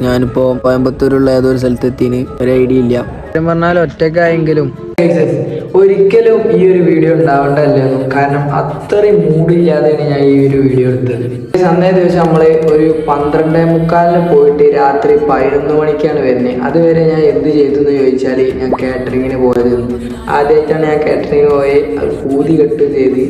ഞാനിപ്പോ കോയമ്പത്തൂരുള്ള ഏതൊരു സ്ഥലത്തെത്തിന് ഒരു ഐഡിയ ഇല്ല. പറഞ്ഞാൽ ഒറ്റക്കായെങ്കിലും ഒരിക്കലും ഈ ഒരു വീഡിയോ ഉണ്ടാവേണ്ടതല്ലായിരുന്നു. കാരണം അത്രയും മൂഡില്ലാതെയാണ് ഞാൻ ഈ ഒരു വീഡിയോ എടുത്തത്. അന്നേ ദിവസം നമ്മള് ഒരു 12:45 പോയിട്ട് രാത്രി 11 മണിക്കാണ് വരുന്നത്. അതുവരെ ഞാൻ എന്ത് ചെയ്തു എന്ന് ചോദിച്ചാൽ ഞാൻ കാറ്ററിങ്ങിന് പോയതായിരുന്നു. ആദ്യമായിട്ടാണ് ഞാൻ കാറ്ററിങ്ങിന് പോയി. അത് പൂതി കെട്ടുകയും ചെയ്ത്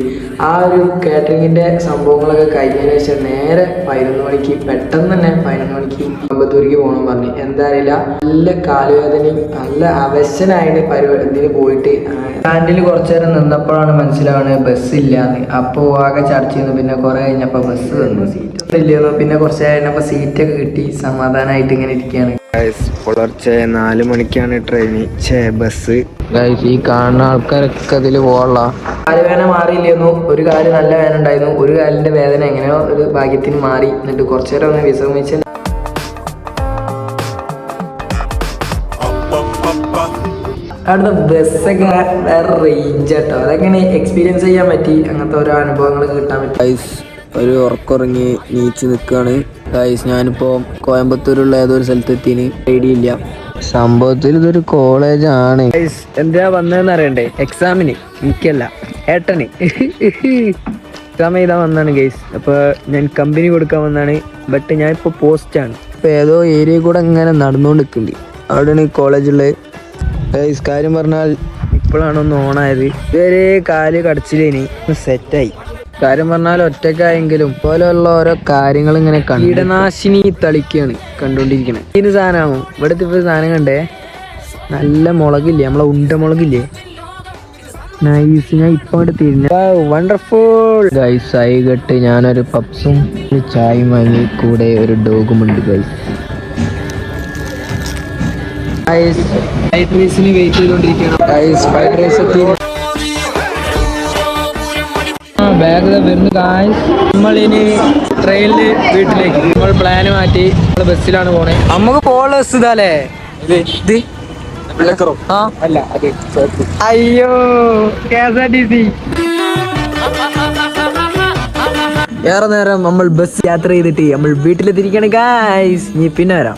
ആ ഒരു കാറ്ററിങ്ങിന്റെ സംഭവങ്ങളൊക്കെ കഴിഞ്ഞതിന് ശേഷം നേരെ 11 മണിക്ക് പെട്ടെന്ന് തന്നെ 11 മണിക്ക് കോയമ്പത്തൂർക്ക് പോകണം പറഞ്ഞു. എന്താ അറിയില്ല, നല്ല കാലുവേദനയും നല്ല അവശനായിട്ട് ഇതിന് പോയിട്ട് സ്റ്റാൻഡിൽ കുറച്ചു നേരം നിന്നപ്പോഴാണ് മനസ്സിലാവുന്നത് ബസ്സില്ലാന്ന്. അപ്പോൾ ആകെ ചർച്ച ചെയ്യുന്നു. പിന്നെ കുറെ കഴിഞ്ഞപ്പോൾ ബസ് വന്നു, സീറ്റ് ഇല്ലെന്നു. പിന്നെ കുറച്ച് കഴിഞ്ഞപ്പോൾ സീറ്റൊക്കെ കിട്ടി, സമാധാനമായിട്ട് ഇങ്ങനെ ഇരിക്കുകയാണ്. പുലർച്ചെ 4 മണിക്കാണ് ബസ്. ഈ കാണുന്ന ആൾക്കാരൊക്കെ അതിൽ പോകാനുള്ള കാലുവേദന മാറിയില്ലെന്നു. ഒരു കാല് നല്ല വേദന ഉണ്ടായിരുന്നു. ഒരു കാലിന്റെ വേദന എങ്ങനെയോ ഒരു ഭാഗ്യത്തിന് മാറി. എന്നിട്ട് കുറച്ചു നേരം ഒന്ന് വിശ്രമിച്ച് അവിടുത്തെ ബസ്സൊക്കെ വേറെ റേഞ്ച് കേട്ടോ. അതെങ്ങനെ എക്സ്പീരിയൻസ് ചെയ്യാൻ പറ്റി, അങ്ങനത്തെ ഓരോ അനുഭവങ്ങൾ കിട്ടാൻ പറ്റി. ഒരു ഉറക്കുറങ്ങി നീച്ച് നിൽക്കുകയാണ് ഞാനിപ്പോ കോയമ്പത്തൂരുള്ള ഏതൊരു സ്ഥലത്തെത്തിന് ഐഡിയ ഇല്ല. സംഭവത്തിൽ ഇതൊരു കോളേജാണ്. എന്താ വന്നതെന്ന് അറിയണ്ടേ? എക്സാമിന് എനിക്കല്ല, ഏട്ടന് എക്സാം ചെയ്താൽ വന്നാണ് ഗൈസ്. അപ്പൊ ഞാൻ കമ്പനി കൊടുക്കാൻ വന്നാണ്. ബട്ട് ഞാൻ ഇപ്പൊ പോസ്റ്റാണ്. ഇപ്പൊ ഏതോ ഏരിയ കൂടെ ഇങ്ങനെ നടന്നുകൊണ്ടിരിക്കുന്നുണ്ട്. അവിടെയാണ് ഈ കോളേജുള്ളത്. കാര്യം പറഞ്ഞാൽ ഇപ്പോഴാണ് ഒന്ന് ഓണായത്. ഇതുവരെ കാല് കടച്ചിലേനി സെറ്റായി. കാര്യം പറഞ്ഞാൽ ഒറ്റക്കായെങ്കിലും പോലെയുള്ള ഓരോ കാര്യങ്ങൾ ഇങ്ങനെ കീടനാശിനി തളിക്കാണ് കണ്ടുകൊണ്ടിരിക്കണേ. ഇതിന് സാധനമാകും ഇവിടുത്തെ ഇപ്പൊ സാധനം കണ്ടേ, നല്ല മുളകില്ലേ, നമ്മളെ മുളകില്ലേ, നൈസ്. ഞാൻ ഇപ്പൊ അങ്ങോട്ട് തിരിഞ്ഞ വണ്ടർഫുൾ ഗൈസ്. ആയി കെട്ട് ഞാനൊരു പപ്സും ഒരു ചായയും വാങ്ങി, കൂടെ ഒരു ഡോഗും ഉണ്ട് ഗൈസ്. വെയിറ്റ് ചെയ്തോണ്ടിരിക്കണം. ബാഗ് വരുന്നു ഗായ്സ്. നമ്മളിനി ട്രെയിനില് വീട്ടിലേക്ക് നമ്മൾ പ്ലാന് മാറ്റി നമ്മൾ ബസ്സിലാണ് പോണേ. നമുക്ക് പോകാനുള്ള ബസ് ഇതാല്ലേ? അയ്യോ, KSRTC. ഏറെ നേരം നമ്മൾ ബസ് യാത്ര ചെയ്തിട്ട് നമ്മൾ വീട്ടിലെത്തിരിക്കുകയാണ് ഗായ്സ്. ഇനി പിന്നെ വരാം.